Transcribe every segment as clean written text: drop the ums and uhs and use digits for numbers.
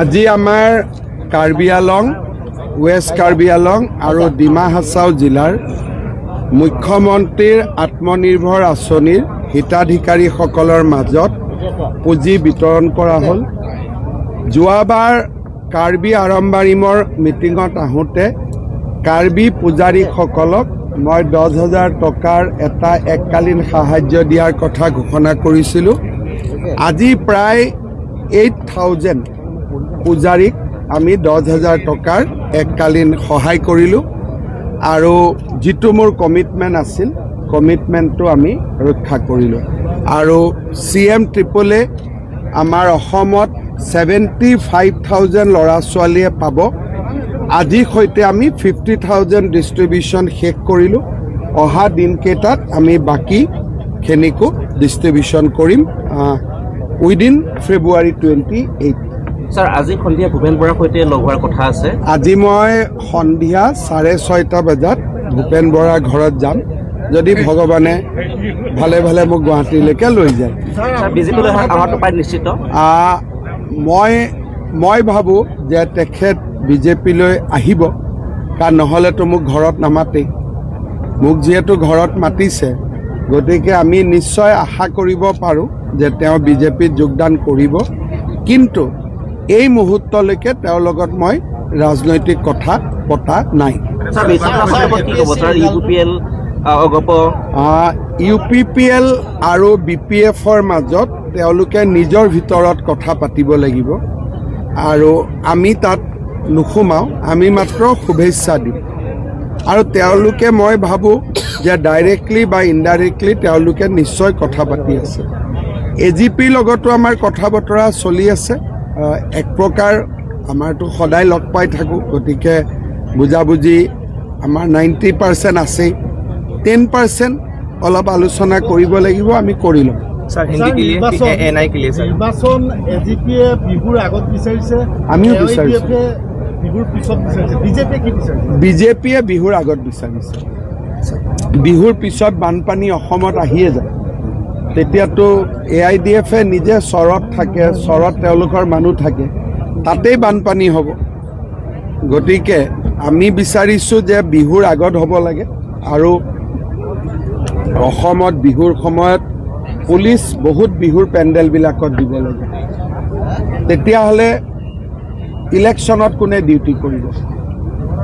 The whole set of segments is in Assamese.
আজি আমাৰ কাৰ্বি আলং, ৱেষ্ট কাৰ্বি আলং আৰু ডিমা হাছাও জিলাৰ মুখ্যমন্ত্ৰীৰ আত্মনিৰ্ভৰ আঁচনিৰ হিতাধিকাৰীসকলৰ মাজত পুঁজি বিতৰণ কৰা হ'ল। যোৱাবাৰ কাৰ্বি আৰম্বাৰিমৰ মিটিঙত আহোঁতে কাৰ্বি পূজাৰীসকলক মই 10,000 টকাৰ এটা এককালীন সাহায্য দিয়াৰ কথা ঘোষণা কৰিছিলোঁ। আজি প্ৰায় 8,000 পূজাৰীক আমি 10,000 টকাৰ এককালীন সহায় কৰিলোঁ আৰু যিটো মোৰ কমিটমেণ্ট আছিল, কমিটমেণ্টটো আমি ৰক্ষা কৰিলোঁ। আৰু CM ট্ৰিপলে আমাৰ অসমত 75,000 ল'ৰা ছোৱালীয়ে পাব। আজিৰ সৈতে আমি 50,000 ডিষ্ট্ৰিবিউশ্যন শেষ কৰিলোঁ। অহা দিনকেইটাত আমি বাকীখিনিকো ডিষ্ট্ৰিবিউশ্যন কৰিম উইদিন ফেব্ৰুৱাৰী 28। স্যাৰ, আজি সন্ধিয়া ভূপেন বৰাৰ সৈতে লগ হোৱাৰ কথা আছে। আজি মই সন্ধিয়া 6:30 বজাত ভূপেন বৰাৰ ঘৰত যাম, যদি ভগৱানে ভালে ভালে মোক গুৱাহাটীলৈকে লৈ যায়। বিজেপিলৈ অহাটো প্ৰায় নিশ্চিত। মই ভাবোঁ যে তেখেত বিজেপিলৈ আহিব, কাৰণ নহ'লেতো মোক ঘৰত নামাতেই। মোক যিহেতু ঘৰত মাতিছে, গতিকে আমি নিশ্চয় আশা কৰিব পাৰোঁ যে তেওঁ বিজেপিত যোগদান কৰিব। কিন্তু এই মুহূৰ্তলৈকে তেওঁৰ লগত মই ৰাজনৈতিক কথা পতা নাই। UPPL আৰু BPFৰ মাজত তেওঁলোকে নিজৰ ভিতৰত কথা পাতিব লাগিব আৰু আমি তাত নোসোমাওঁ, আমি মাত্ৰ শুভেচ্ছা দিম। আৰু তেওঁলোকে, মই ভাবোঁ যে ডাইৰেক্টলি বা ইনডাইৰেক্টলি তেওঁলোকে নিশ্চয় কথা পাতি আছে। AGPৰ লগতো আমাৰ কথা বতৰা চলি আছে। এক প্ৰকাৰ আমাৰতো সদায় লগ পাই থাকোঁ, গতিকে বুজাবুজি আমাৰ 90% আছেই। 10% অলপ আলোচনা কৰিব লাগিব, আমি কৰি ল'ম। নিৰ্বাচন AGPয়ে বিহুৰ আগত বিচাৰিছে, আমিও বিচাৰিছোঁ। বিহুৰ পিছত বিচাৰিছে, বিজেপিয়ে কি বিচাৰিছে? বিজেপিয়ে বিহুৰ আগত বিচাৰিছে। বিহুৰ পিছত বানপানী অসমত আহিয়ে যায়, তেতিয়াতো AIDFে নিজে চৰত থাকে, চৰত তেওঁলোকৰ মানুহ থাকে, তাতেই বানপানী হ'ব। গতিকে আমি বিচাৰিছোঁ যে বিহুৰ আগত হ'ব লাগে। আৰু অসমত বিহুৰ সময়ত পুলিচ বহুত বিহুৰ পেণ্ডেলবিলাকত দিব লাগে, তেতিয়াহ'লে ইলেকশ্যনত কোনে ডিউটি কৰিব?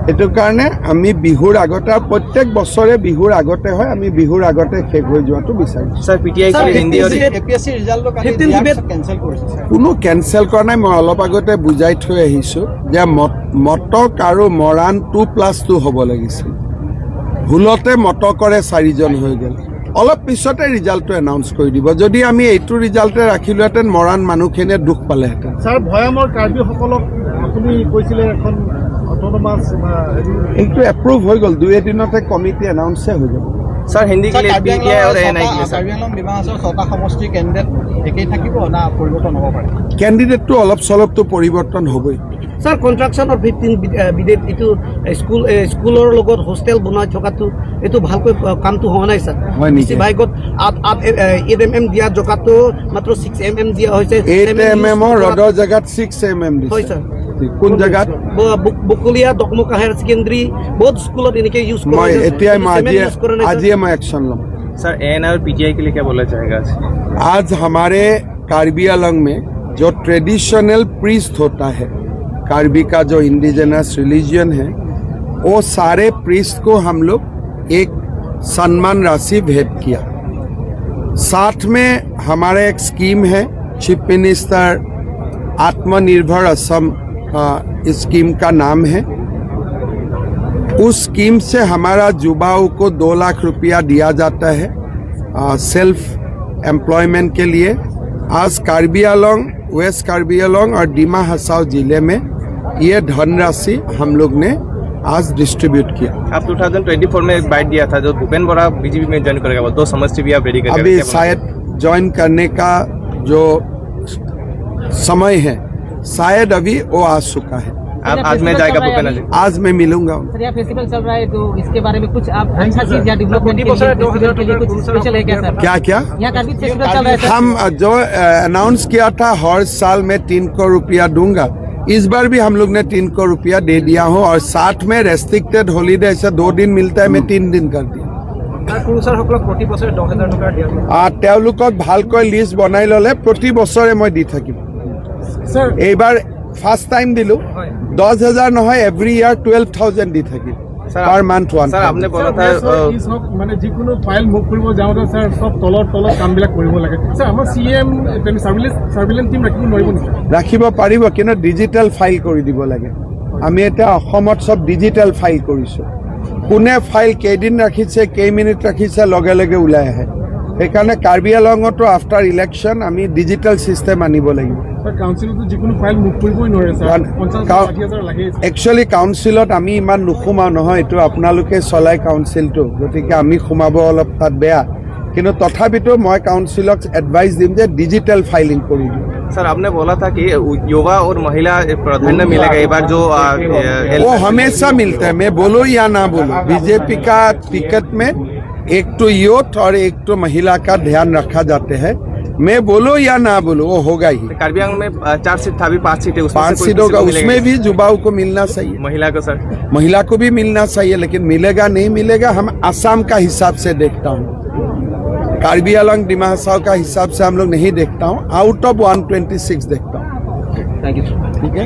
সেইটো কাৰণে আমি বিহুৰ আগতে, প্ৰত্যেক বছৰে বিহুৰ আগতে হয়, আমি বিহুৰ আগতে শেষ হৈ যোৱাটো বিচাৰিছোঁ। কোনো কেঞ্চেল কৰা নাই, মই অলপ আগতে বুজাই থৈ আহিছোঁ যে মটক আৰু মৰাণ 2+2 হ'ব লাগিছিল। ভুলতে মটকৰে 4জন হৈ গ'ল। অলপ পিছতে ৰিজাল্টটো এনাউন্স কৰি দিব। যদি আমি এইটো ৰিজাল্টে ৰাখিলোহেঁতেন, মৰাণ মানুহখিনিয়ে দুখ পালেহেঁতেন। ছাৰ, ভয়ামৰ কাৰ্বিসকলক আপুনি কৈছিলে এখন অট'নমাছ, এইটো এপ্ৰুভ হৈ গ'ল, 2 এদিনতে কমিটি এনাউন্সে হৈ যাব। স্যাৰ, हिंदी के लिए PTI और ANI के लिए কাৰ্বি আংলং ডিমা হাছাও 6টা সমষ্টিৰ কেণ্ডিডেট একেই থাকিব না পৰিৱৰ্তন হ'ব পাৰে? কেণ্ডিডেটটো অলপ চলপটো পৰিৱৰ্তন হ'বই। স্যাৰ, কনষ্ট্ৰাকশ্যনৰ 15 বিধেয়ক এইটো স্কুলৰ লগত হোষ্টেল বনাই থকাটো এইটো ভালকৈ কামটো হোৱা নাই স্যাৰ। হয় নেকি? ভাগ্যত 8 mm দিয়া জেগাটো মাত্ৰ 6 mm দিয়া হৈছে। 8 mm ৰডৰ জেগাত 6 mm দিছে। হয় স্যাৰ। কোন জেগাত? বকলিয়া দকমকা হায়াৰ ছেকেণ্ডাৰী বহুত স্কুলত এনেকৈ ইউজ কৰা মই আজিয়ে मैं एक्शन लूँ। सर, ANI और PTI के लिए क्या बोला चाहेगा? आज हमारे कार्बी आलंग में जो ट्रेडिशनल प्रीस्ट होता है, कार्बी का जो इंडिजिनस रिलीजन है, वो सारे प्रीस्ट को हम लोग एक सम्मान राशि भेंट किया। साथ में हमारा एक स्कीम है, चीफ मिनिस्टर आत्मनिर्भर असम स्कीम का नाम है। उस स्कीम से हमारा युवाओं को 2 लाख रुपया दिया जाता है सेल्फ एम्प्लॉयमेंट के लिए। आज कार्बी आलंग, वेस्ट कार्बी आलंग और डिमा हासाओ जिले में ये धनराशि हम लोग ने आज डिस्ट्रीब्यूट किया। आप 2024 में एक बाइट दिया था, जो भूपेन बड़ा BJP में ज्वाइन करेगा, वो 2 समष्टि भी आप रेडी करेंगे? अभी शायद ज्वाइन करने का जो समय है, शायद अभी वो आ चुका है। आज मैं जाएगा भूपेन जी। आज मैं मिलूंगा उनको। सर, यहाँ फेस्टिवल चल रहा है तो इसके बारे में कुछ आप अच्छा चीज या डेवलपमेंट के लिए कुछ स्पेशल है क्या सर? क्या क्या यहाँ कार्बी फेस्टिवल चल रहा है सर। हम जो अनाउंस किया था हर साल में 3 करोड़ रुपया दूंगा, इस बार भी हम लोग ने 3 करोड़ रुपया दे दिया हूँ और साथ में रेस्ट्रिक्टेड हॉलीडे ऐसा 2 दिन मिलता है, मैं 3 दिन कर दिया। পুৰুষসকলক প্ৰতি বছৰে 10,000 টকা দিয়া হয়। তেওঁলোকক ভালকৈ লিষ্ট বনাই ল'লে প্ৰতি বছৰে মই দি থাকিম। স্যাৰ এইবাৰ ফাৰ্ষ্ট টাইম দিলোঁ, 10,000 নহয়, এভৰি ইয়াৰ 12,000 দি থাকিম পাৰ মান্থ ওৱান। सर आपने बोला था মানে যিকোনো ফাইল মুভ কৰিব যাওঁতে স্যাৰ সব তলত কামবিলাক কৰিব লাগে। স্যাৰ আমাৰ CM সাৰ্ভিলেন্স টিম ৰাখিব নোৱাৰিব নেকি? ৰাখিব পাৰিব, কিন্তু ডিজিটেল ফাইল কৰি দিব লাগে। আমি এতিয়া অসমত চব ডিজিটেল ফাইল কৰিছোঁ। কোনে ফাইল কেইদিন ৰাখিছে, কেইমিনিট ৰাখিছে, লগে লগে ওলাই আহে। সেইকাৰণে কাৰ্বি আংলঙতো আফটাৰ ইলেকশ্যন আমি ডিজিটেল ছিষ্টেম আনিব লাগিব। স্যাৰ কাউন্সিলতো যিকোনো ফাইল মুভ কৰিবই নোৱাৰে স্যাৰ, 50,000 লাগে। একচুৱেলি কাউন্সিলত আমি ইমান নোসোমাওঁ নহয়, এইটো আপোনালোকে চলাই কাউন্সিলটো, গতিকে আমি সোমাব অলপ তাত বেয়া, কিন্তু তথাপিতো মই কাউন্সিলক এডভাইচ দিম যে ডিজিটেল ফাইলিং কৰি দিওঁ। सर आपने बोला था कि युवा और महिला प्राधान्य मिलेगा एक बार जो वो हमेशा मिलता है, मैं बोलो या ना बोलो। बीजेपी का टिकट में एक तो यूथ और एक तो महिला का ध्यान रखा जाते हैं, मैं बोलो या ना बोलो वो होगा ही। कार्बी आंगलौंग में 4 सीट था, अभी 5 सीटें, उसमें 5 से कोई सीटों किसी का, को मिलेगा? उसमें भी युवाओं को मिलना चाहिए, महिला को सर। महिला को भी मिलना चाहिए, लेकिन मिलेगा नहीं मिलेगा हम आसाम का हिसाब से देखता हूँ, कार्बी आंगलौंग डिमा हासाओ का हिसाब से हम लोग नहीं देखता हूँ, आउट ऑफ 126 देखता हूँ। Thank you. ठीक है।